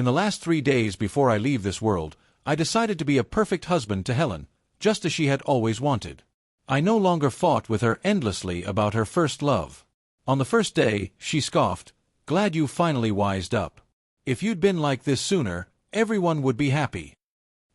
In the last 3 days before I leave this world, I decided to be a perfect husband to Helen, just as she had always wanted. I no longer fought with her endlessly about her first love. On the first day, she scoffed, "Glad you finally wised up. If you'd been like this sooner, everyone would be happy."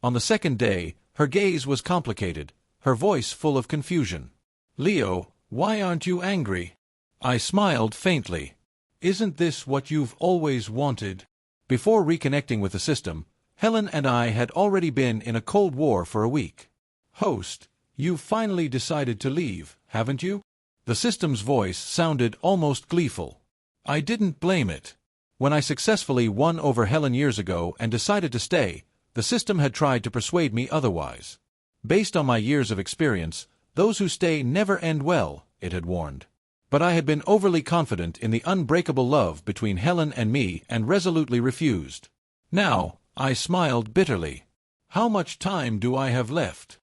On the second day, her gaze was complicated, her voice full of confusion. "Leo, why aren't you angry?" I smiled faintly. "Isn't this what you've always wanted?" Before reconnecting with the system, Helen and I had already been in a cold war for a week. "Host, you've finally decided to leave, haven't you?" The system's voice sounded almost gleeful. I didn't blame it. When I successfully won over Helen years ago and decided to stay, the system had tried to persuade me otherwise. Based on my years of experience, those who stay never end well, it had warned. But I had been overly confident in the unbreakable love between Helen and me and resolutely refused. Now, I smiled bitterly. "How much time do I have left?"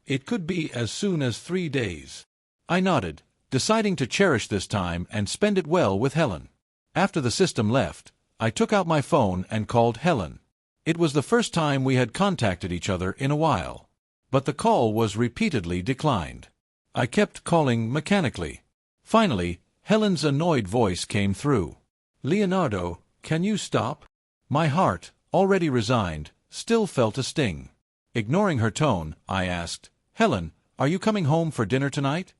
"It could be as soon as 3 days." I nodded, deciding to cherish this time and spend it well with Helen. After the system left, I took out my phone and called Helen. It was the first time we had contacted each other in a while. But the call was repeatedly declined. I kept calling mechanically. Finally, Helen's annoyed voice came through. "Leonardo, can you stop?" My heart, already resigned, still felt a sting. Ignoring her tone, I asked, "Helen, are you coming home for dinner tonight?"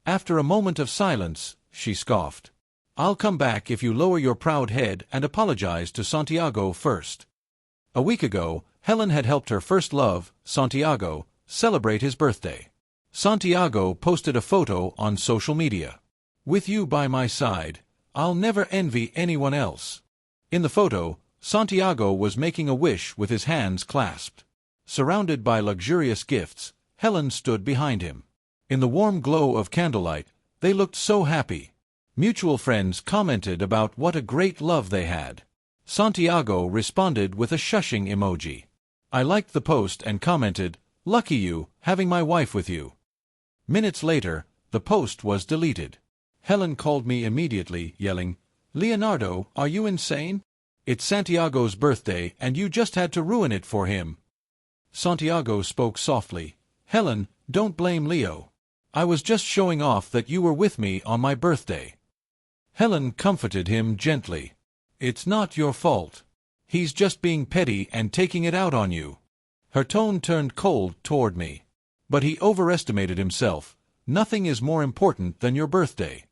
After a moment of silence, she scoffed. "I'll come back if you lower your proud head and apologize to Santiago first." A week ago, Helen had helped her first love, Santiago, celebrate his birthday. Santiago posted a photo on social media. "With you by my side, I'll never envy anyone else." In the photo, Santiago was making a wish with his hands clasped. Surrounded by luxurious gifts, Helen stood behind him. In the warm glow of candlelight, they looked so happy. Mutual friends commented about what a great love they had. Santiago responded with a shushing emoji. I liked the post and commented, "Lucky you, having my wife with you." Minutes later, the post was deleted. Helen called me immediately, yelling, "Leonardo, are you insane? It's Santiago's birthday and you just had to ruin it for him." Santiago spoke softly. "Helen, don't blame Leo. I was just showing off that you were with me on my birthday." Helen comforted him gently. "It's not your fault. He's just being petty and taking it out on you." Her tone turned cold toward me. "But he overestimated himself. Nothing is more important than your birthday."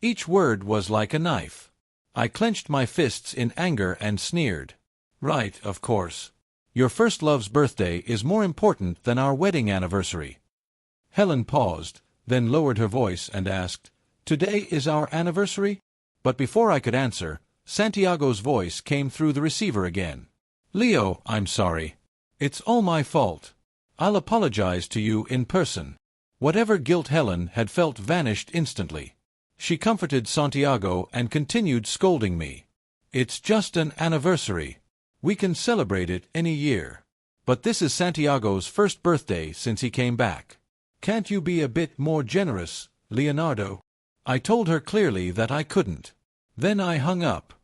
Each word was like a knife. I clenched my fists in anger and sneered. "Right, of course. Your first love's birthday is more important than our wedding anniversary." Helen paused, then lowered her voice and asked, "Today is our anniversary?" But before I could answer, Santiago's voice came through the receiver again. "Leo, I'm sorry. It's all my fault. I'll apologize to you in person." Whatever guilt Helen had felt vanished instantly. She comforted Santiago and continued scolding me. "It's just an anniversary. We can celebrate it any year. But this is Santiago's first birthday since he came back. Can't you be a bit more generous, Leonardo?" I told her clearly that I couldn't. Then I hung up.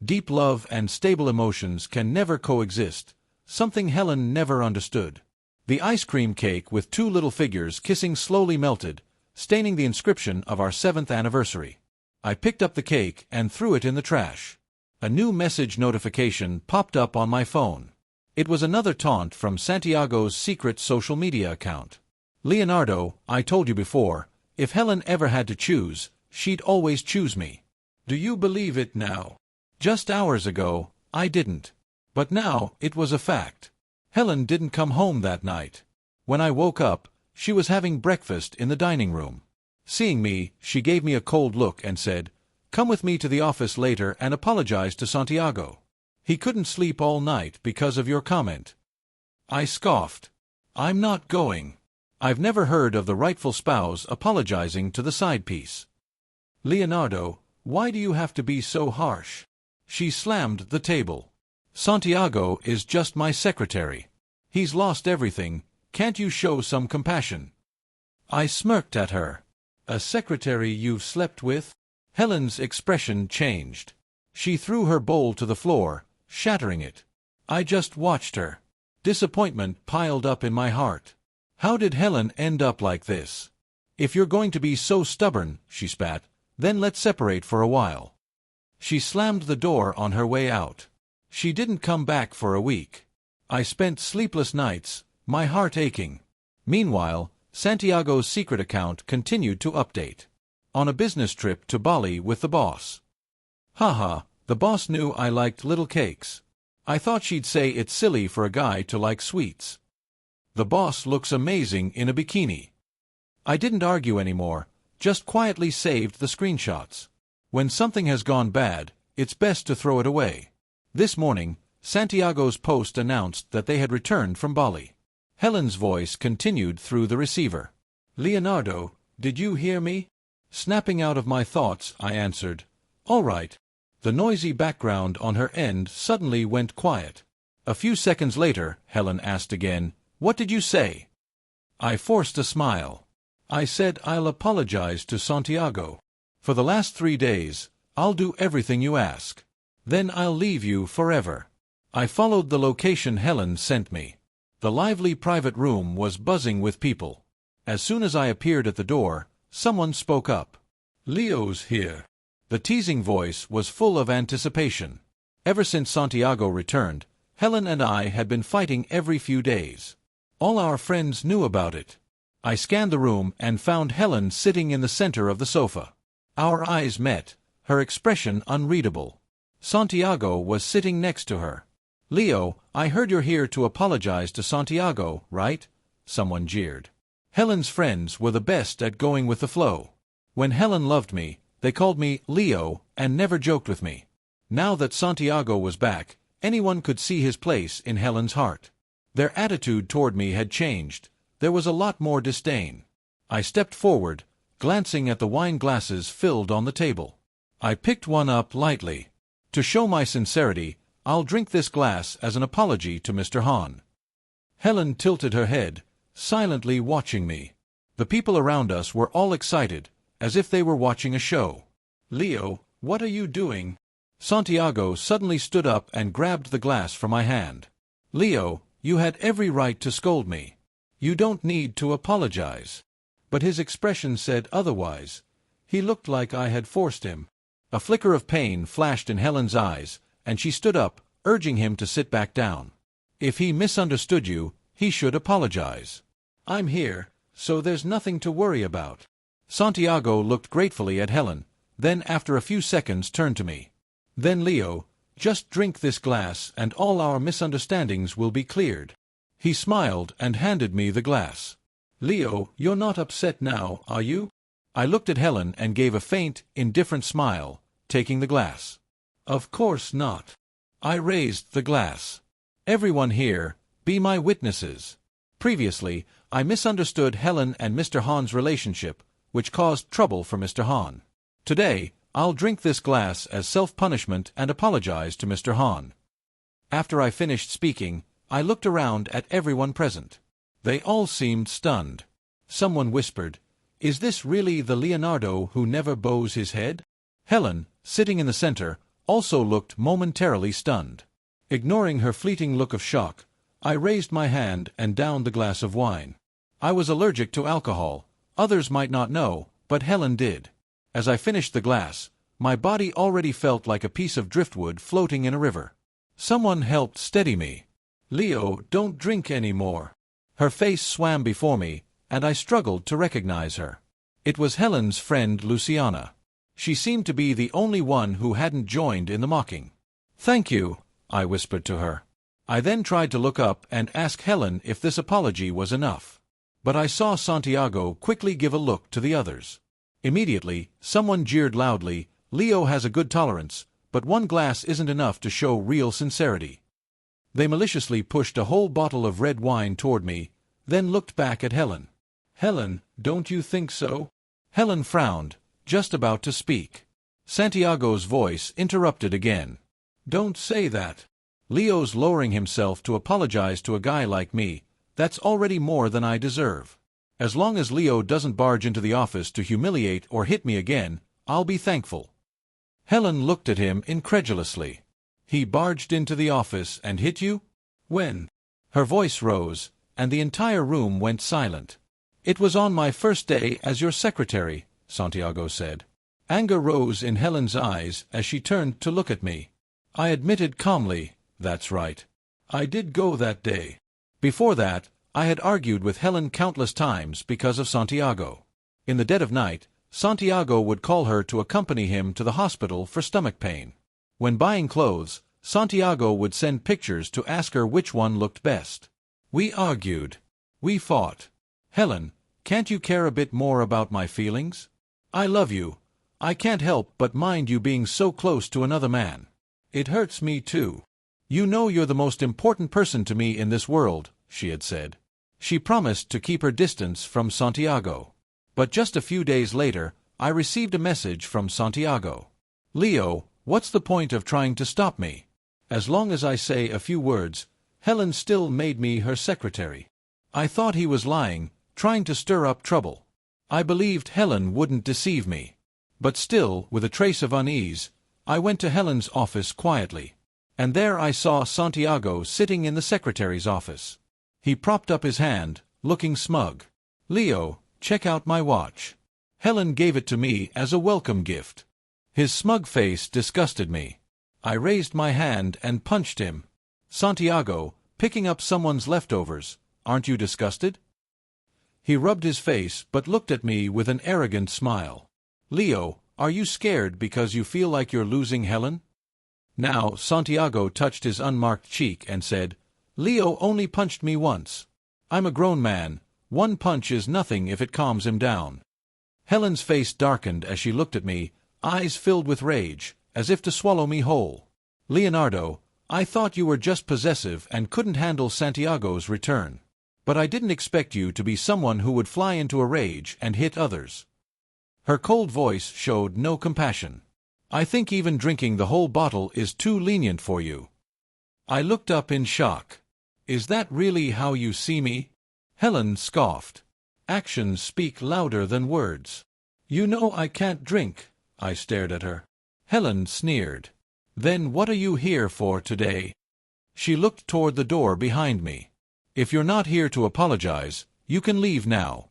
Deep love and stable emotions can never coexist, something Helen never understood. The ice cream cake with 2 little figures kissing slowly melted, staining the inscription of our 7th anniversary. I picked up the cake and threw it in the trash. A new message notification popped up on my phone. It was another taunt from Santiago's secret social media account. "Leonardo, I told you before, if Helen ever had to choose, she'd always choose me. Do you believe it now? Just hours ago, I didn't. But now, it was a fact. Helen didn't come home that night. When I woke up, she was having breakfast in the dining room. Seeing me, she gave me a cold look and said, 'Come with me to the office later and apologize to Santiago. He couldn't sleep all night because of your comment.' I scoffed. 'I'm not going.' I've never heard of the rightful spouse apologizing to the side piece." "Leonardo, why do you have to be so harsh?" She slammed the table. "Santiago is just my secretary. He's lost everything. Can't you show some compassion?" I smirked at her. "A secretary you've slept with?" Helen's expression changed. She threw her bowl to the floor, shattering it. I just watched her. Disappointment piled up in my heart. How did Helen end up like this? If you're going to be so stubborn, she spat, then let's separate for a while. She slammed the door on her way out. She didn't come back for a week. I spent sleepless nights, my heart aching. Meanwhile, Santiago's secret account continued to update. On a business trip to Bali with the boss. Haha, the boss knew I liked little cakes. I thought she'd say it's silly for a guy to like sweets. The boss looks amazing in a bikini. I didn't argue anymore, just quietly saved the screenshots. When something has gone bad, it's best to throw it away. This morning, Santiago's post announced that they had returned from Bali. Helen's voice continued through the receiver. Leonardo, did you hear me? Snapping out of my thoughts, I answered, all right. The noisy background on her end suddenly went quiet. A few seconds later, Helen asked again, what did you say? I forced a smile. I said I'll apologize to Santiago. For the last 3 days, I'll do everything you ask. Then I'll leave you forever. I followed the location Helen sent me. The lively private room was buzzing with people. As soon as I appeared at the door, someone spoke up. Leo's here. The teasing voice was full of anticipation. Ever since Santiago returned, Helen and I had been fighting every few days. All our friends knew about it. I scanned the room and found Helen sitting in the center of the sofa. Our eyes met, her expression unreadable. Santiago was sitting next to her. Leo, I heard you're here to apologize to Santiago, right? Someone jeered. Helen's friends were the best at going with the flow. When Helen loved me, they called me Leo and never joked with me. Now that Santiago was back, anyone could see his place in Helen's heart. Their attitude toward me had changed. There was a lot more disdain. I stepped forward, glancing at the wine glasses filled on the table. I picked one up lightly. To show my sincerity, I'll drink this glass as an apology to Mr. Han. Helen tilted her head, silently watching me. The people around us were all excited, as if they were watching a show. Leo, what are you doing? Santiago suddenly stood up and grabbed the glass from my hand. Leo, you had every right to scold me. You don't need to apologize. But his expression said otherwise. He looked like I had forced him. A flicker of pain flashed in Helen's eyes, and she stood up, urging him to sit back down. If he misunderstood you, he should apologize. I'm here, so there's nothing to worry about. Santiago looked gratefully at Helen, then after a few seconds turned to me. Then Leo, just drink this glass and all our misunderstandings will be cleared. He smiled and handed me the glass. Leo, you're not upset now, are you? I looked at Helen and gave a faint, indifferent smile, taking the glass. Of course not. I raised the glass. Everyone here, be my witnesses. Previously, I misunderstood Helen and Mr. Han's relationship, which caused trouble for Mr. Han. Today, I'll drink this glass as self-punishment and apologize to Mr. Han. After I finished speaking, I looked around at everyone present. They all seemed stunned. Someone whispered, "Is this really the Leonardo who never bows his head?" Helen, sitting in the center, also looked momentarily stunned. Ignoring her fleeting look of shock, I raised my hand and downed the glass of wine. I was allergic to alcohol. Others might not know, but Helen did. As I finished the glass, my body already felt like a piece of driftwood floating in a river. Someone helped steady me. "Leo, don't drink any more." Her face swam before me, and I struggled to recognize her. It was Helen's friend Luciana. She seemed to be the only one who hadn't joined in the mocking. "Thank you," I whispered to her. I then tried to look up and ask Helen if this apology was enough. But I saw Santiago quickly give a look to the others. Immediately, someone jeered loudly, "Leo has a good tolerance, but one glass isn't enough to show real sincerity." They maliciously pushed a whole bottle of red wine toward me, then looked back at Helen. "Helen, don't you think so?" Helen frowned, just about to speak. Santiago's voice interrupted again. "Don't say that. Leo's lowering himself to apologize to a guy like me. That's already more than I deserve. As long as Leo doesn't barge into the office to humiliate or hit me again, I'll be thankful." Helen looked at him incredulously. He barged into the office and hit you? When? Her voice rose, and the entire room went silent. It was on my first day as your secretary, Santiago said. Anger rose in Helen's eyes as she turned to look at me. I admitted calmly, that's right. I did go that day. Before that, I had argued with Helen countless times because of Santiago. In the dead of night, Santiago would call her to accompany him to the hospital for stomach pain. When buying clothes, Santiago would send pictures to ask her which one looked best. We argued. We fought. Helen, can't you care a bit more about my feelings? I love you. I can't help but mind you being so close to another man. It hurts me too. You know you're the most important person to me in this world, she had said. She promised to keep her distance from Santiago. But just a few days later, I received a message from Santiago. Leo, what's the point of trying to stop me? As long as I say a few words, Helen still made me her secretary. I thought he was lying, trying to stir up trouble. I believed Helen wouldn't deceive me. But still, with a trace of unease, I went to Helen's office quietly. And there I saw Santiago sitting in the secretary's office. He propped up his hand, looking smug. Leo, check out my watch. Helen gave it to me as a welcome gift. His smug face disgusted me. I raised my hand and punched him. Santiago, picking up someone's leftovers, aren't you disgusted? He rubbed his face but looked at me with an arrogant smile. Leo, are you scared because you feel like you're losing Helen? Now Santiago touched his unmarked cheek and said, Leo only punched me once. I'm a grown man. One punch is nothing if it calms him down. Helen's face darkened as she looked at me, eyes filled with rage, as if to swallow me whole. Leonardo, I thought you were just possessive and couldn't handle Santiago's return. But I didn't expect you to be someone who would fly into a rage and hit others. Her cold voice showed no compassion. I think even drinking the whole bottle is too lenient for you. I looked up in shock. Is that really how you see me? Helen scoffed. Actions speak louder than words. You know I can't drink. I stared at her. Helen sneered. Then what are you here for today? She looked toward the door behind me. If you're not here to apologize, you can leave now.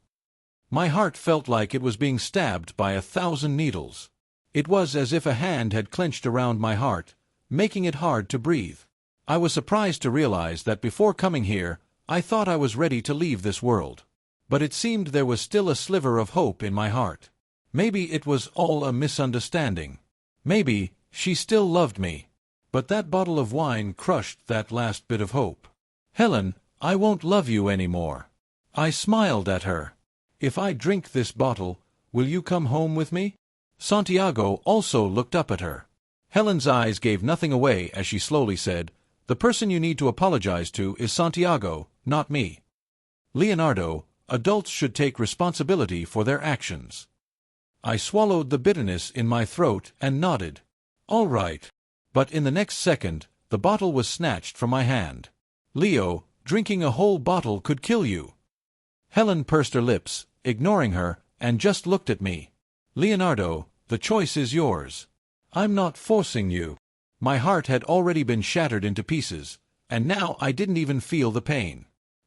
My heart felt like it was being stabbed by 1,000 needles. It was as if a hand had clenched around my heart, making it hard to breathe. I was surprised to realize that before coming here, I thought I was ready to leave this world. But it seemed there was still a sliver of hope in my heart. Maybe it was all a misunderstanding. Maybe she still loved me. But that bottle of wine crushed that last bit of hope. Helen, I won't love you anymore. I smiled at her. If I drink this bottle, will you come home with me? Santiago also looked up at her. Helen's eyes gave nothing away as she slowly said, The person you need to apologize to is Santiago, not me. Leonardo, adults should take responsibility for their actions. I swallowed the bitterness in my throat and nodded. All right. But in the next second, the bottle was snatched from my hand. Leo, drinking a whole bottle could kill you. Helen pursed her lips, ignoring her, and just looked at me. Leonardo, the choice is yours. I'm not forcing you. My heart had already been shattered into pieces, and now I didn't even feel the pain.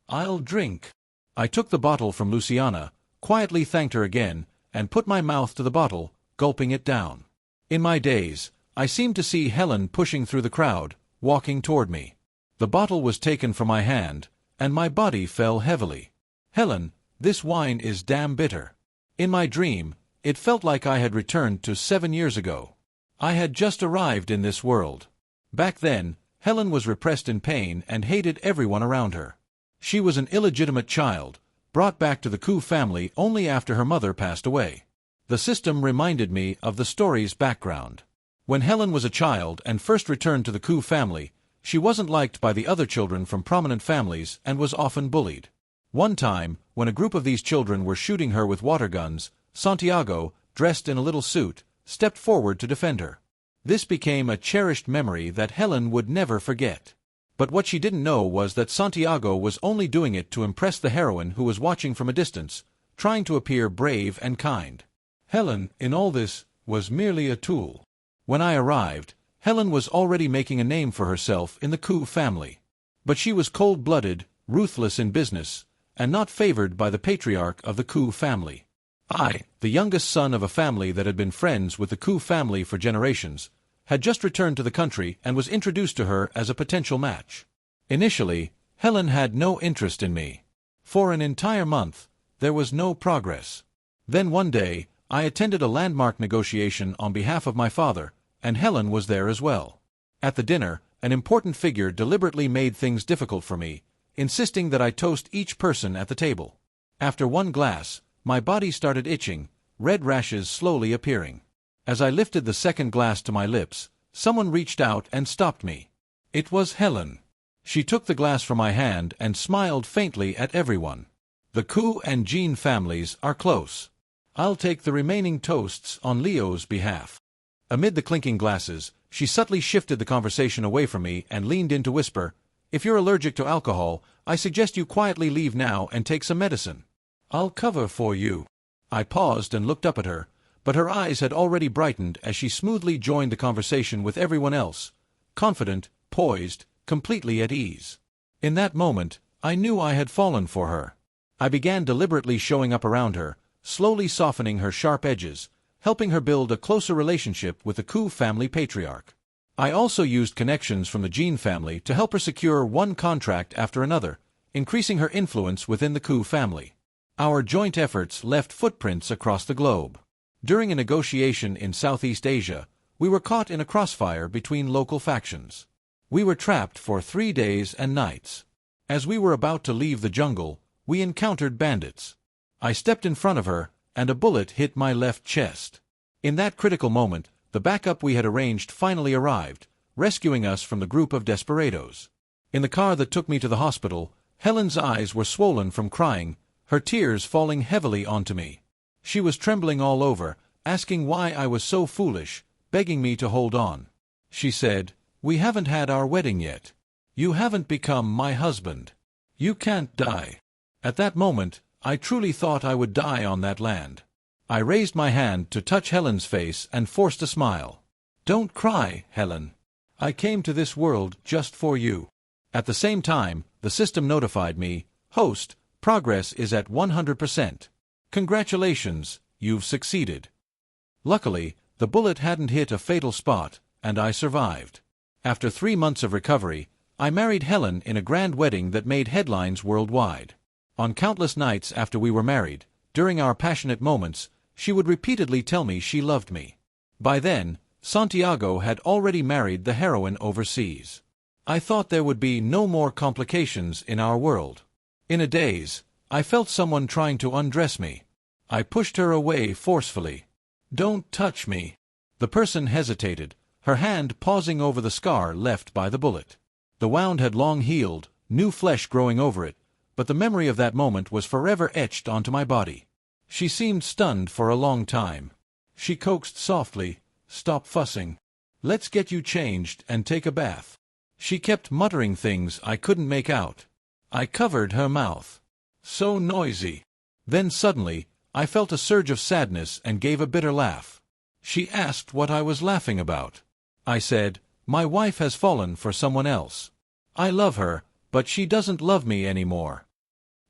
I'll drink. I took the bottle from Luciana, quietly thanked her again, and put my mouth to the bottle, gulping it down. In my daze, I seemed to see Helen pushing through the crowd, walking toward me. The bottle was taken from my hand, and my body fell heavily. Helen, this wine is damn bitter. In my dream, it felt like I had returned to 7 years ago. I had just arrived in this world. Back then, Helen was repressed in pain and hated everyone around her. She was an illegitimate child, brought back to the Ku family only after her mother passed away. The system reminded me of the story's background. When Helen was a child and first returned to the Ku family, she wasn't liked by the other children from prominent families and was often bullied. One time, when a group of these children were shooting her with water guns, Santiago, dressed in a little suit, stepped forward to defend her. This became a cherished memory that Helen would never forget. But what she didn't know was that Santiago was only doing it to impress the heroine who was watching from a distance, trying to appear brave and kind. Helen, in all this, was merely a tool. When I arrived, Helen was already making a name for herself in the Koo family. But she was cold-blooded, ruthless in business, and not favored by the patriarch of the Koo family. I, the youngest son of a family that had been friends with the Koo family for generations, had just returned to the country and was introduced to her as a potential match. Initially, Helen had no interest in me. For an entire month, there was no progress. Then one day, I attended a landmark negotiation on behalf of my father, and Helen was there as well. At the dinner, an important figure deliberately made things difficult for me, insisting that I toast each person at the table. After one glass, my body started itching, red rashes slowly appearing. As I lifted the second glass to my lips, someone reached out and stopped me. It was Helen. She took the glass from my hand and smiled faintly at everyone. The Koo and Jean families are close. I'll take the remaining toasts on Leo's behalf. Amid the clinking glasses, she subtly shifted the conversation away from me and leaned in to whisper, "If you're allergic to alcohol, I suggest you quietly leave now and take some medicine. I'll cover for you." I paused and looked up at her, but her eyes had already brightened as she smoothly joined the conversation with everyone else, confident, poised, completely at ease. In that moment, I knew I had fallen for her. I began deliberately showing up around her, slowly softening her sharp edges, helping her build a closer relationship with the Koo family patriarch. I also used connections from the Jean family to help her secure one contract after another, increasing her influence within the Koo family. Our joint efforts left footprints across the globe. During a negotiation in Southeast Asia, we were caught in a crossfire between local factions. We were trapped for 3 days and nights. As we were about to leave the jungle, we encountered bandits. I stepped in front of her, and a bullet hit my left chest. In that critical moment, the backup we had arranged finally arrived, rescuing us from the group of desperados. In the car that took me to the hospital, Helen's eyes were swollen from crying, her tears falling heavily onto me. She was trembling all over, asking why I was so foolish, begging me to hold on. She said, "We haven't had our wedding yet. You haven't become my husband. You can't die." At that moment, I truly thought I would die on that land. I raised my hand to touch Helen's face and forced a smile. "Don't cry, Helen. I came to this world just for you." At the same time, the system notified me, "Host, progress is at 100%. Congratulations, you've succeeded." Luckily, the bullet hadn't hit a fatal spot, and I survived. After 3 months of recovery, I married Helen in a grand wedding that made headlines worldwide. On countless nights after we were married, during our passionate moments, she would repeatedly tell me she loved me. By then, Santiago had already married the heroine overseas. I thought there would be no more complications in our world. In a daze, I felt someone trying to undress me. I pushed her away forcefully. "Don't touch me." The person hesitated, her hand pausing over the scar left by the bullet. The wound had long healed, new flesh growing over it, but the memory of that moment was forever etched onto my body. She seemed stunned for a long time. She coaxed softly, "Stop fussing. Let's get you changed and take a bath." She kept muttering things I couldn't make out. I covered her mouth. "So noisy." Then suddenly, I felt a surge of sadness and gave a bitter laugh. She asked what I was laughing about. I said, "My wife has fallen for someone else. I love her, but she doesn't love me anymore."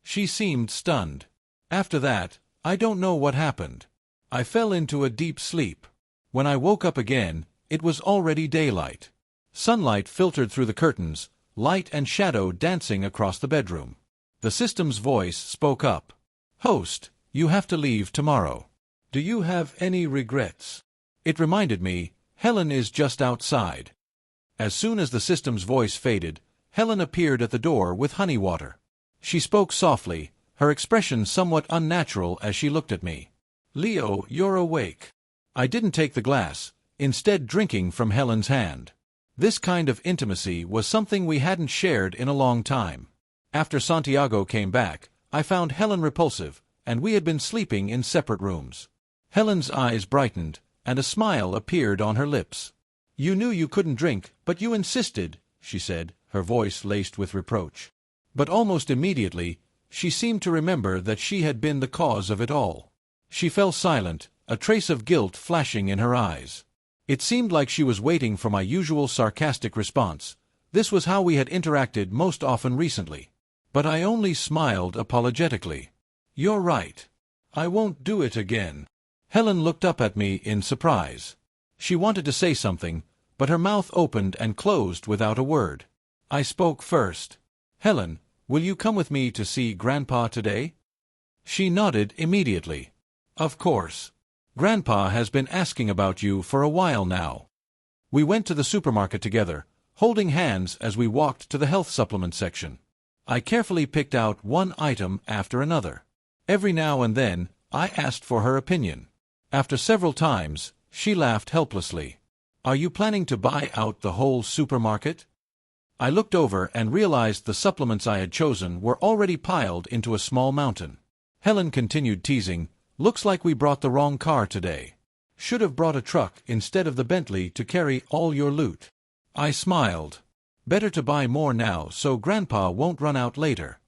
She seemed stunned. After that, I don't know what happened. I fell into a deep sleep. When I woke up again, it was already daylight. Sunlight filtered through the curtains, light and shadow dancing across the bedroom. The system's voice spoke up. "Host, you have to leave tomorrow. Do you have any regrets?" It reminded me, Helen is just outside. As soon as the system's voice faded, Helen appeared at the door with honey water. She spoke softly, her expression somewhat unnatural as she looked at me. "Leo, you're awake." I didn't take the glass, instead drinking from Helen's hand. This kind of intimacy was something we hadn't shared in a long time. After Santiago came back, I found Helen repulsive, and we had been sleeping in separate rooms. Helen's eyes brightened, and a smile appeared on her lips. "You knew you couldn't drink, but you insisted," she said, her voice laced with reproach. But almost immediately, she seemed to remember that she had been the cause of it all. She fell silent, a trace of guilt flashing in her eyes. It seemed like she was waiting for my usual sarcastic response. This was how we had interacted most often recently. But I only smiled apologetically. "You're right. I won't do it again." Helen looked up at me in surprise. She wanted to say something, but her mouth opened and closed without a word. I spoke first. "Helen, will you come with me to see Grandpa today?" She nodded immediately. "Of course. Grandpa has been asking about you for a while now." We went to the supermarket together, holding hands as we walked to the health supplement section. I carefully picked out one item after another. Every now and then, I asked for her opinion. After several times, she laughed helplessly. "Are you planning to buy out the whole supermarket?" I looked over and realized the supplements I had chosen were already piled into a small mountain. Helen continued teasing, "Looks like we brought the wrong car today. Should have brought a truck instead of the Bentley to carry all your loot." I smiled. "Better to buy more now so Grandpa won't run out later."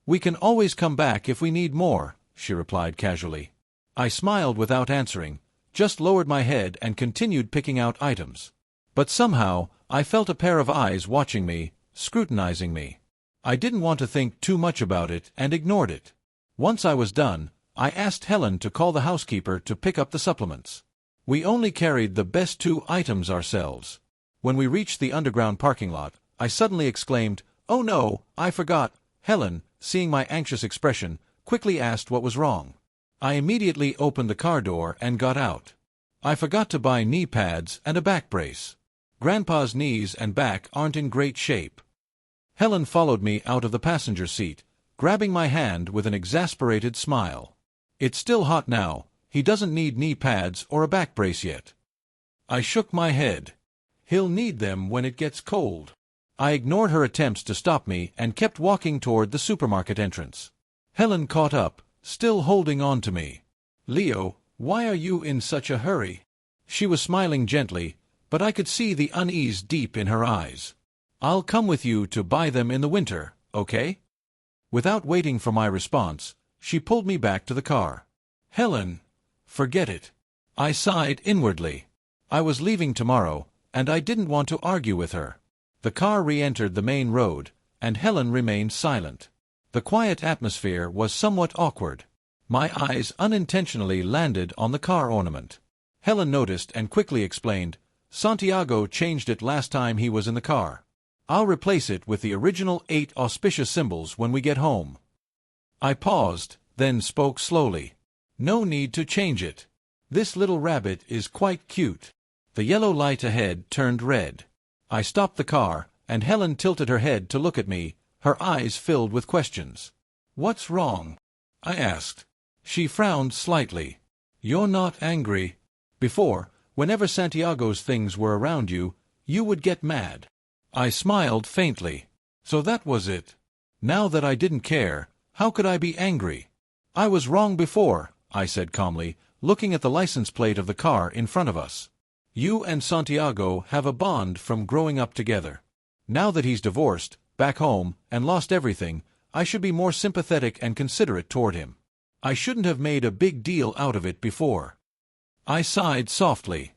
"We can always come back if we need more," she replied casually. I smiled without answering, just lowered my head and continued picking out items. But somehow, I felt a pair of eyes watching me, scrutinizing me. I didn't want to think too much about it and ignored it. Once I was done, I asked Helen to call the housekeeper to pick up the supplements. We only carried the best 2 items ourselves. When we reached the underground parking lot, I suddenly exclaimed, "Oh no, I forgot." Helen, seeing my anxious expression, quickly asked what was wrong. I immediately opened the car door and got out. "I forgot to buy knee pads and a back brace. Grandpa's knees and back aren't in great shape." Helen followed me out of the passenger seat, grabbing my hand with an exasperated smile. "It's still hot now. He doesn't need knee pads or a back brace yet." I shook my head. "He'll need them when it gets cold." I ignored her attempts to stop me and kept walking toward the supermarket entrance. Helen caught up, still holding on to me. "Leo, why are you in such a hurry?" She was smiling gently, but I could see the unease deep in her eyes. "I'll come with you to buy them in the winter, okay?" Without waiting for my response, she pulled me back to the car. "Helen, forget it." I sighed inwardly. I was leaving tomorrow, and I didn't want to argue with her. The car re-entered the main road, and Helen remained silent. The quiet atmosphere was somewhat awkward. My eyes unintentionally landed on the car ornament. Helen noticed and quickly explained, "Santiago changed it last time he was in the car. I'll replace it with the original 8 auspicious symbols when we get home." I paused, then spoke slowly. "No need to change it. This little rabbit is quite cute." The yellow light ahead turned red. I stopped the car, and Helen tilted her head to look at me, her eyes filled with questions. "What's wrong?" I asked. She frowned slightly. "You're not angry. Before, whenever Santiago's things were around you, you would get mad." I smiled faintly. So that was it. Now that I didn't care, how could I be angry? "I was wrong before," I said calmly, looking at the license plate of the car in front of us. "You and Santiago have a bond from growing up together. Now that he's divorced, back home, and lost everything, I should be more sympathetic and considerate toward him. I shouldn't have made a big deal out of it before." I sighed softly.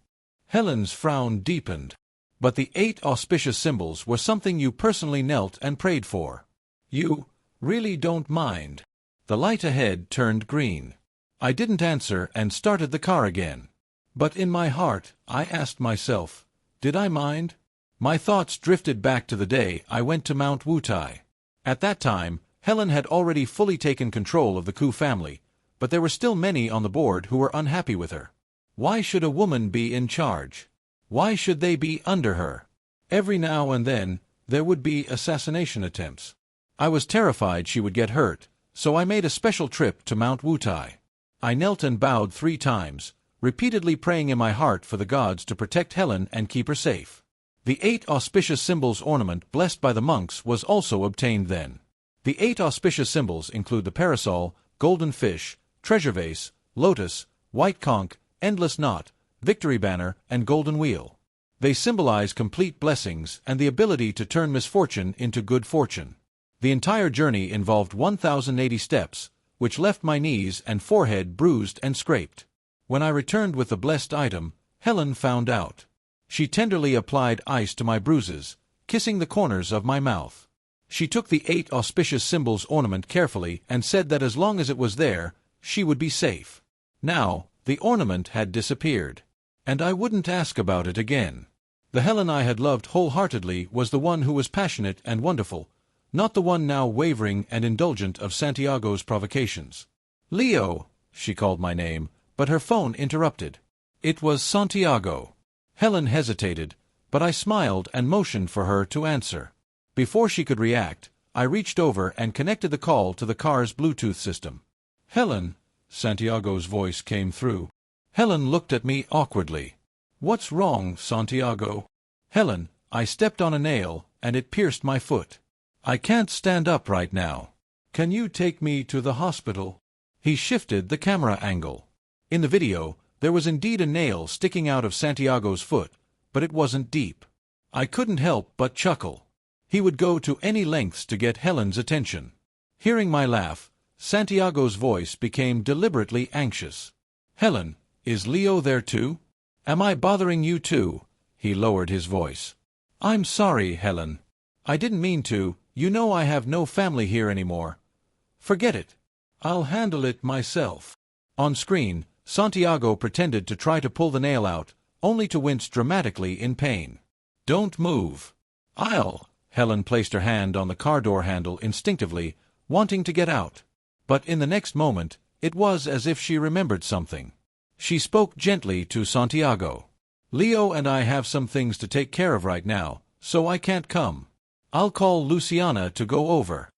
Helen's frown deepened. "But the 8 auspicious symbols were something you personally knelt and prayed for. You really don't mind?" The light ahead turned green. I didn't answer and started the car again. But in my heart, I asked myself, did I mind? My thoughts drifted back to the day I went to Mount Wutai. At that time, Helen had already fully taken control of the Ku family, but there were still many on the board who were unhappy with her. Why should a woman be in charge? Why should they be under her? Every now and then, there would be assassination attempts. I was terrified she would get hurt, so I made a special trip to Mount Wutai. I knelt and bowed 3 times, repeatedly praying in my heart for the gods to protect Helen and keep her safe. The 8 auspicious symbols ornament blessed by the monks was also obtained then. The 8 auspicious symbols include the parasol, golden fish, treasure vase, lotus, white conch, endless knot, victory banner, and golden wheel. They symbolize complete blessings and the ability to turn misfortune into good fortune. The entire journey involved 1,080 steps, which left my knees and forehead bruised and scraped. When I returned with the blessed item, Helen found out. She tenderly applied ice to my bruises, kissing the corners of my mouth. She took the 8 auspicious symbols ornament carefully and said that as long as it was there, she would be safe. Now, the ornament had disappeared, and I wouldn't ask about it again. The Helen I had loved wholeheartedly was the one who was passionate and wonderful, not the one now wavering and indulgent of Santiago's provocations. "Leo," she called my name, but her phone interrupted. It was Santiago. Helen hesitated, but I smiled and motioned for her to answer. Before she could react, I reached over and connected the call to the car's Bluetooth system. "Helen," Santiago's voice came through. Helen looked at me awkwardly. "What's wrong, Santiago?" "Helen, I stepped on a nail, and it pierced my foot. I can't stand up right now. Can you take me to the hospital?" He shifted the camera angle. In the video, there was indeed a nail sticking out of Santiago's foot, but it wasn't deep. I couldn't help but chuckle. He would go to any lengths to get Helen's attention. Hearing my laugh, Santiago's voice became deliberately anxious. "Helen, is Leo there too? Am I bothering you too?" He lowered his voice. "I'm sorry, Helen. I didn't mean to. You know I have no family here anymore. Forget it. I'll handle it myself." On screen, Santiago pretended to try to pull the nail out, only to wince dramatically in pain. "Don't move." Helen placed her hand on the car door handle instinctively, wanting to get out. But in the next moment, it was as if she remembered something. She spoke gently to Santiago. "Leo and I have some things to take care of right now, so I can't come. I'll call Luciana to go over."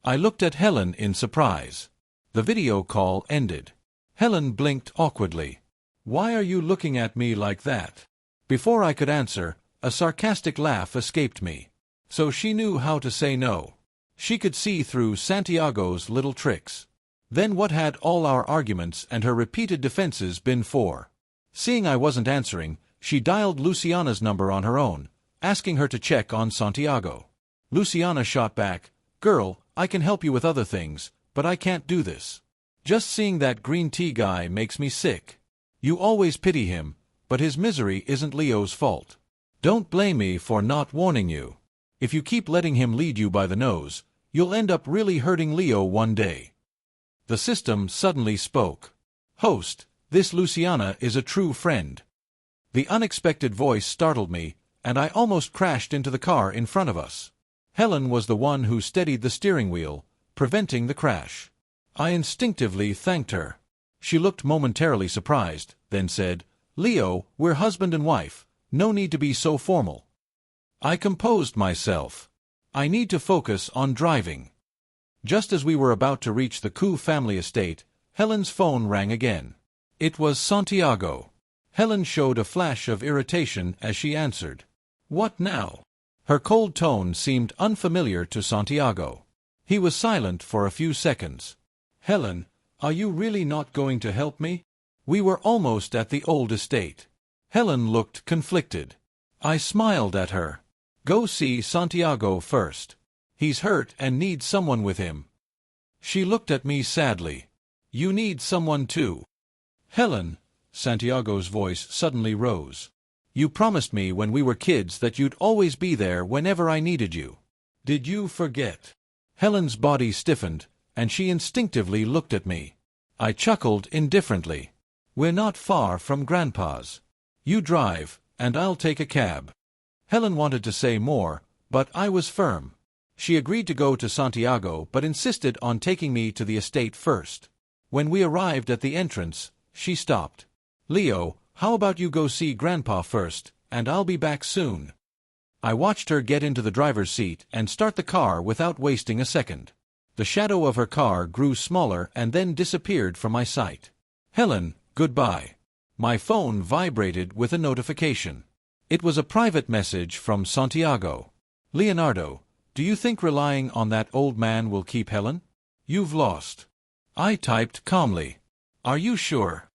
I looked at Helen in surprise. The video call ended. Helen blinked awkwardly. "Why are you looking at me like that?" Before I could answer, a sarcastic laugh escaped me. So she knew how to say no. She could see through Santiago's little tricks. Then what had all our arguments and her repeated defenses been for? Seeing I wasn't answering, she dialed Luciana's number on her own, asking her to check on Santiago. Luciana shot back, "Girl, I can help you with other things, but I can't do this. Just seeing that green tea guy makes me sick. You always pity him, but his misery isn't Leo's fault. Don't blame me for not warning you. If you keep letting him lead you by the nose, you'll end up really hurting Leo one day." The system suddenly spoke. "Host, this Luciana is a true friend." The unexpected voice startled me, and I almost crashed into the car in front of us. Helen was the one who steadied the steering wheel, preventing the crash. I instinctively thanked her. She looked momentarily surprised, then said, "Leo, we're husband and wife. No need to be so formal." I composed myself. I need to focus on driving. Just as we were about to reach the Koo family estate, Helen's phone rang again. It was Santiago. Helen showed a flash of irritation as she answered. "What now?" Her cold tone seemed unfamiliar to Santiago. He was silent for a few seconds. "Helen, are you really not going to help me?" We were almost at the old estate. Helen looked conflicted. I smiled at her. "Go see Santiago first. He's hurt and needs someone with him." She looked at me sadly. "You need someone too." "Helen," Santiago's voice suddenly rose. "You promised me when we were kids that you'd always be there whenever I needed you. Did you forget?" Helen's body stiffened, and she instinctively looked at me. I chuckled indifferently. "We're not far from Grandpa's. You drive, and I'll take a cab." Helen wanted to say more, but I was firm. She agreed to go to Santiago but insisted on taking me to the estate first. When we arrived at the entrance, she stopped. "Leo, how about you go see Grandpa first, and I'll be back soon." I watched her get into the driver's seat and start the car without wasting a second. The shadow of her car grew smaller and then disappeared from my sight. "Helen, goodbye." My phone vibrated with a notification. It was a private message from Santiago. "Leonardo, do you think relying on that old man will keep Helen? You've lost." I typed calmly. "Are you sure?"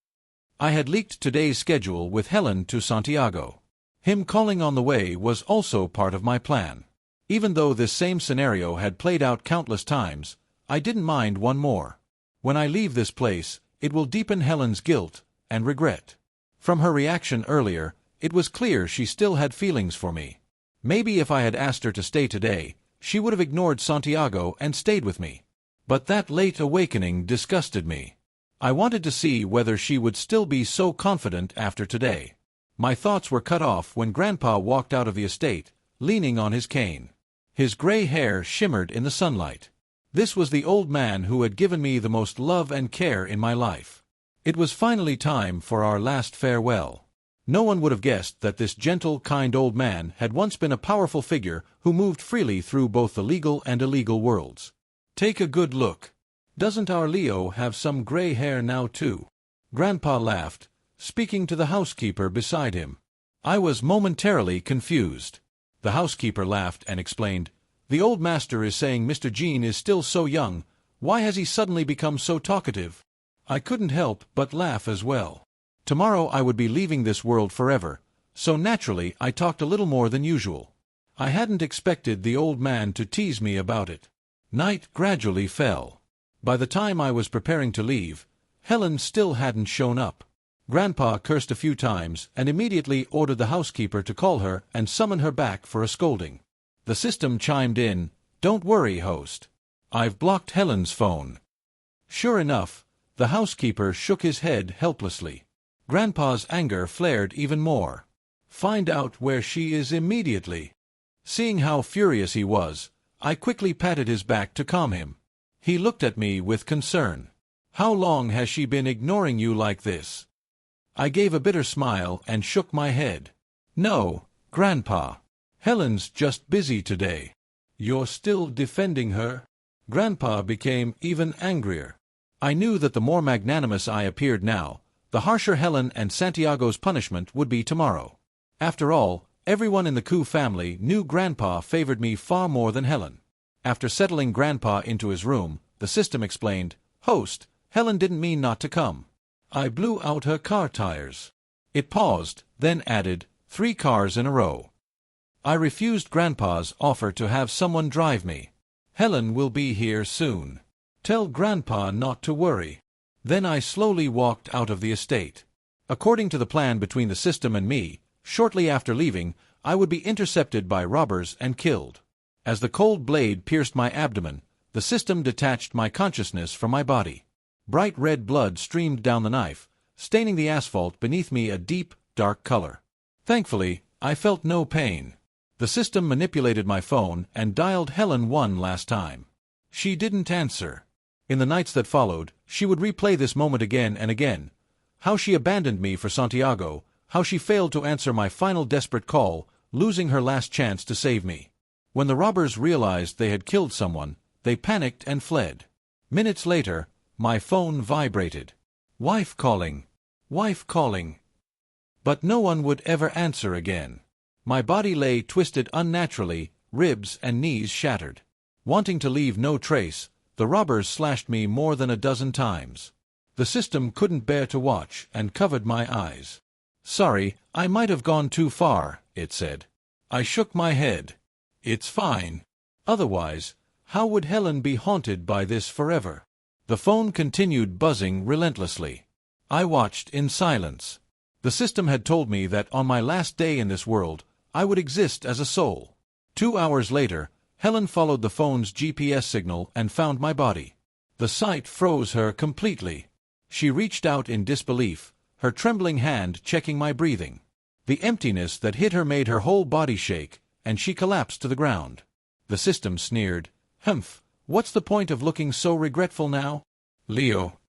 I had leaked today's schedule with Helen to Santiago. Him calling on the way was also part of my plan. Even though this same scenario had played out countless times, I didn't mind one more. When I leave this place, it will deepen Helen's guilt and regret. From her reaction earlier, it was clear she still had feelings for me. Maybe if I had asked her to stay today, she would have ignored Santiago and stayed with me. But that late awakening disgusted me. I wanted to see whether she would still be so confident after today. My thoughts were cut off when Grandpa walked out of the estate, leaning on his cane. His gray hair shimmered in the sunlight. This was the old man who had given me the most love and care in my life. It was finally time for our last farewell. No one would have guessed that this gentle, kind old man had once been a powerful figure who moved freely through both the legal and illegal worlds. Take a good look. Doesn't our Leo have some gray hair now too? Grandpa laughed, speaking to the housekeeper beside him. I was momentarily confused. The housekeeper laughed and explained, "The old master is saying Mr. Jean is still so young. Why has he suddenly become so talkative?" I couldn't help but laugh as well. Tomorrow I would be leaving this world forever, so naturally I talked a little more than usual. I hadn't expected the old man to tease me about it. Night gradually fell. By the time I was preparing to leave, Helen still hadn't shown up. Grandpa cursed a few times and immediately ordered the housekeeper to call her and summon her back for a scolding. The system chimed in, "Don't worry, host. I've blocked Helen's phone." Sure enough, the housekeeper shook his head helplessly. Grandpa's anger flared even more. "Find out where she is immediately." Seeing how furious he was, I quickly patted his back to calm him. He looked at me with concern. "How long has she been ignoring you like this?" I gave a bitter smile and shook my head. "No, Grandpa. Helen's just busy today." "You're still defending her?" Grandpa became even angrier. I knew that the more magnanimous I appeared now, the harsher Helen and Santiago's punishment would be tomorrow. After all, everyone in the Koo family knew Grandpa favored me far more than Helen. After settling Grandpa into his room, the system explained, "Host, Helen didn't mean not to come. I blew out her car tires." It paused, then added, 3 cars in a row. I refused Grandpa's offer to have someone drive me. "Helen will be here soon. Tell Grandpa not to worry." Then I slowly walked out of the estate. According to the plan between the system and me, shortly after leaving, I would be intercepted by robbers and killed. As the cold blade pierced my abdomen, the system detached my consciousness from my body. Bright red blood streamed down the knife, staining the asphalt beneath me a deep, dark color. Thankfully, I felt no pain. The system manipulated my phone and dialed Helen one last time. She didn't answer. In the nights that followed, she would replay this moment again and again. How she abandoned me for Santiago, how she failed to answer my final desperate call, losing her last chance to save me. When the robbers realized they had killed someone, they panicked and fled. Minutes later, my phone vibrated. Wife calling. Wife calling. But no one would ever answer again. My body lay twisted unnaturally, ribs and knees shattered. Wanting to leave no trace, the robbers slashed me more than a dozen times. The system couldn't bear to watch and covered my eyes. "Sorry, I might have gone too far," it said. I shook my head. "It's fine. Otherwise, how would Helen be haunted by this forever?" The phone continued buzzing relentlessly. I watched in silence. The system had told me that on my last day in this world, I would exist as a soul. 2 hours later, Helen followed the phone's GPS signal and found my body. The sight froze her completely. She reached out in disbelief, her trembling hand checking my breathing. The emptiness that hit her made her whole body shake, and she collapsed to the ground. The system sneered, "Humph, what's the point of looking so regretful now? Leo,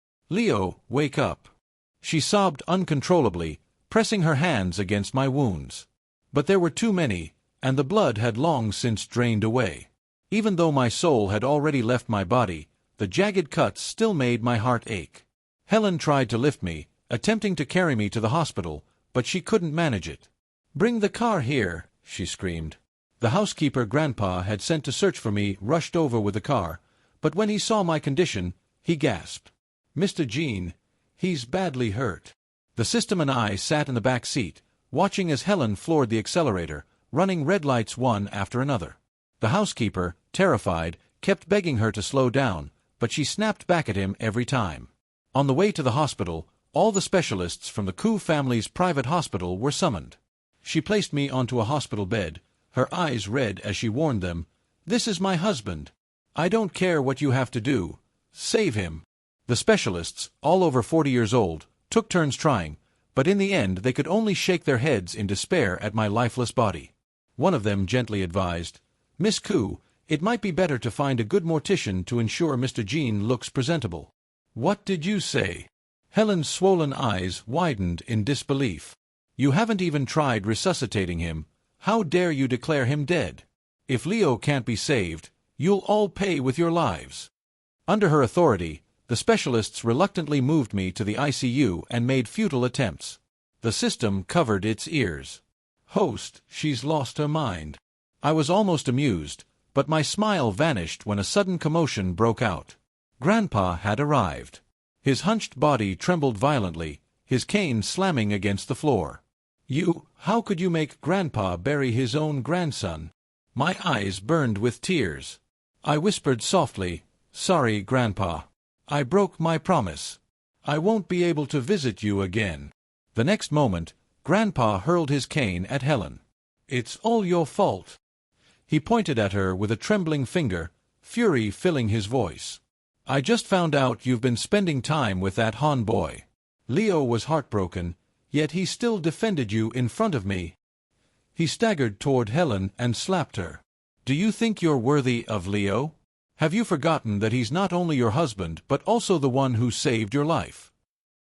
wake up." She sobbed uncontrollably, pressing her hands against my wounds. But there were too many, and the blood had long since drained away. Even though my soul had already left my body, the jagged cuts still made my heart ache. Helen tried to lift me, attempting to carry me to the hospital, but she couldn't manage it. "Bring the car here," she screamed. The housekeeper Grandpa had sent to search for me rushed over with the car, but when he saw my condition, he gasped. "Mr. Jean, he's badly hurt." The system and I sat in the back seat, watching as Helen floored the accelerator, running red lights one after another. The housekeeper, terrified, kept begging her to slow down, but she snapped back at him every time. On the way to the hospital, all the specialists from the Koo family's private hospital were summoned. She placed me onto a hospital bed, her eyes red as she warned them, "This is my husband. I don't care what you have to do. Save him." The specialists, all over 40 years old, took turns trying, but in the end they could only shake their heads in despair at my lifeless body. One of them gently advised, "Miss Koo, it might be better to find a good mortician to ensure Mr. Jean looks presentable." "What did you say?" Helen's swollen eyes widened in disbelief. "You haven't even tried resuscitating him. How dare you declare him dead? If Leo can't be saved, you'll all pay with your lives." Under her authority, the specialists reluctantly moved me to the ICU and made futile attempts. The system covered its ears. "Host, she's lost her mind." I was almost amused, but my smile vanished when a sudden commotion broke out. Grandpa had arrived. His hunched body trembled violently, his cane slamming against the floor. How could you make Grandpa bury his own grandson?" My eyes burned with tears. I whispered softly, "Sorry, Grandpa. I broke my promise. I won't be able to visit you again." The next moment, Grandpa hurled his cane at Helen. "It's all your fault." He pointed at her with a trembling finger, fury filling his voice. "I just found out you've been spending time with that Han boy." Leo was heartbroken, yet he still defended you in front of me. He staggered toward Helen and slapped her. "Do you think you're worthy of Leo? Have you forgotten that he's not only your husband but also the one who saved your life?"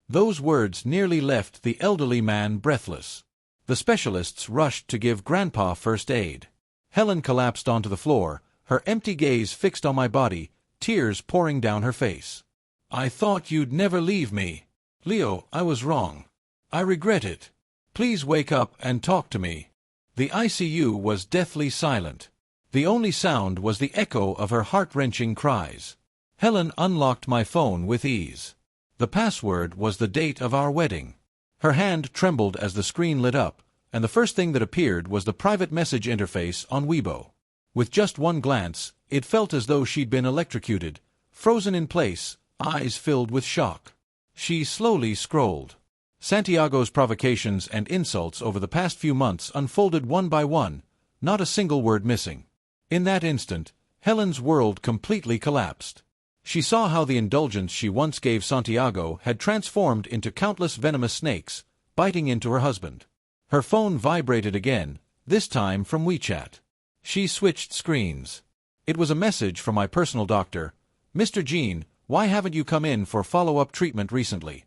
Those words nearly left the elderly man breathless. The specialists rushed to give Grandpa first aid. Helen collapsed onto the floor, her empty gaze fixed on my body, tears pouring down her face. "I thought you'd never leave me. Leo, I was wrong. I regret it. Please wake up and talk to me." The ICU was deathly silent. The only sound was the echo of her heart-wrenching cries. Helen unlocked my phone with ease. The password was the date of our wedding. Her hand trembled as the screen lit up, and the first thing that appeared was the private message interface on Weibo. With just one glance, it felt as though she'd been electrocuted, frozen in place, eyes filled with shock. She slowly scrolled. Santiago's provocations and insults over the past few months unfolded one by one, not a single word missing. In that instant, Helen's world completely collapsed. She saw how the indulgence she once gave Santiago had transformed into countless venomous snakes, biting into her husband. Her phone vibrated again, this time from WeChat. She switched screens. It was a message from my personal doctor. "Mr. Jean, why haven't you come in for follow-up treatment recently?"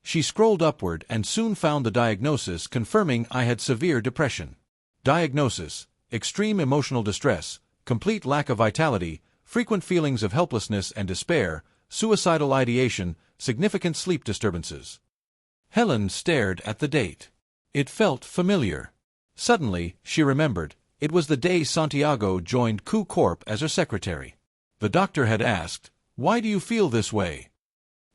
She scrolled upward and soon found the diagnosis confirming I had severe depression. Diagnosis: extreme emotional distress, complete lack of vitality, frequent feelings of helplessness and despair, suicidal ideation, significant sleep disturbances. Helen stared at the date. It felt familiar. Suddenly, she remembered, it was the day Santiago joined Koo Corp as her secretary. The doctor had asked, "Why do you feel this way?"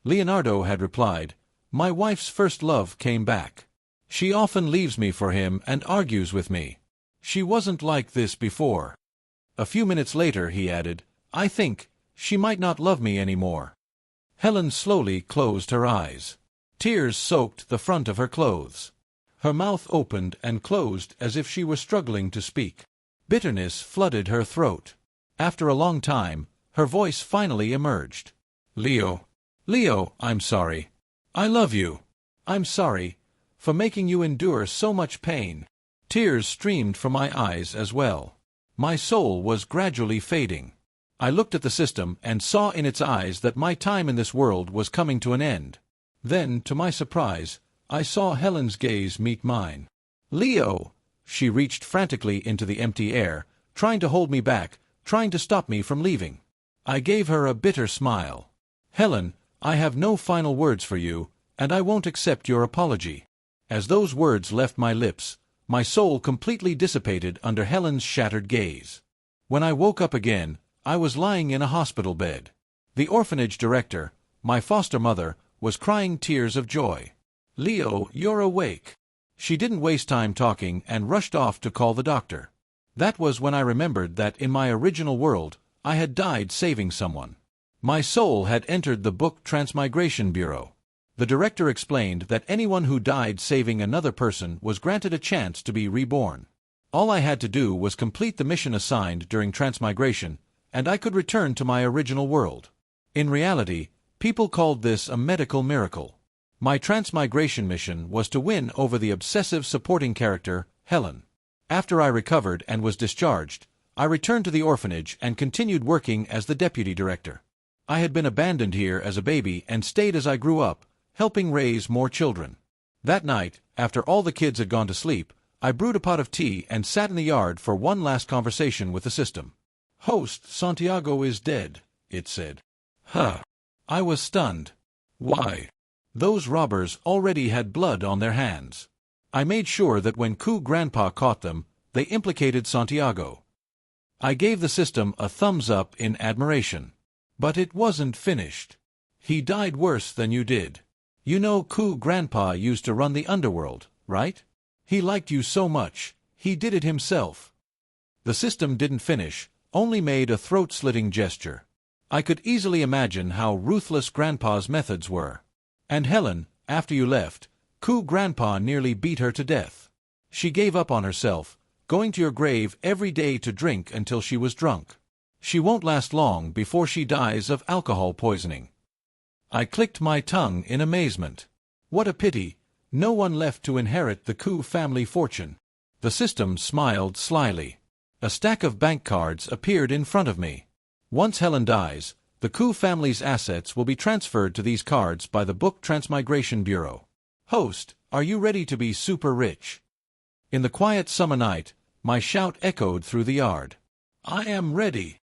Leonardo had replied, "My wife's first love came back. She often leaves me for him and argues with me. She wasn't like this before." A few minutes later he added, "I think she might not love me anymore." Helen slowly closed her eyes. Tears soaked the front of her clothes. Her mouth opened and closed as if she were struggling to speak. Bitterness flooded her throat. After a long time, her voice finally emerged. Leo, I'm sorry. I love you. I'm sorry for making you endure so much pain." Tears streamed from my eyes as well. My soul was gradually fading. I looked at the system and saw in its eyes that my time in this world was coming to an end. Then, to my surprise, I saw Helen's gaze meet mine. "Leo!" She reached frantically into the empty air, trying to hold me back, trying to stop me from leaving. I gave her a bitter smile. "Helen, I have no final words for you, and I won't accept your apology." As those words left my lips, my soul completely dissipated under Helen's shattered gaze. When I woke up again, I was lying in a hospital bed. The orphanage director, my foster mother, was crying tears of joy. "Leo, you're awake." She didn't waste time talking and rushed off to call the doctor. That was when I remembered that in my original world, I had died saving someone. My soul had entered the book Transmigration Bureau. The director explained that anyone who died saving another person was granted a chance to be reborn. All I had to do was complete the mission assigned during transmigration, and I could return to my original world. In reality, people called this a medical miracle. My transmigration mission was to win over the obsessive supporting character, Helen. After I recovered and was discharged, I returned to the orphanage and continued working as the deputy director. I had been abandoned here as a baby and stayed as I grew up, helping raise more children. That night, after all the kids had gone to sleep, I brewed a pot of tea and sat in the yard for one last conversation with the system. "Host, Santiago is dead," it said. Huh. I was stunned. Why? Those robbers already had blood on their hands. I made sure that when Ku Grandpa caught them, they implicated Santiago. I gave the system a thumbs up in admiration. But it wasn't finished. He died worse than you did. You know Ku Grandpa used to run the underworld, right? He liked you so much, he did it himself. The system didn't finish, only made a throat-slitting gesture. I could easily imagine how ruthless Grandpa's methods were. And Helen, after you left, Ku Grandpa nearly beat her to death. She gave up on herself, going to your grave every day to drink until she was drunk. She won't last long before she dies of alcohol poisoning. I clicked my tongue in amazement. What a pity, no one left to inherit the Ku family fortune. The system smiled slyly. A stack of bank cards appeared in front of me. Once Helen dies, the Ku family's assets will be transferred to these cards by the Book Transmigration Bureau. Host, are you ready to be super rich? In the quiet summer night, my shout echoed through the yard. I am ready.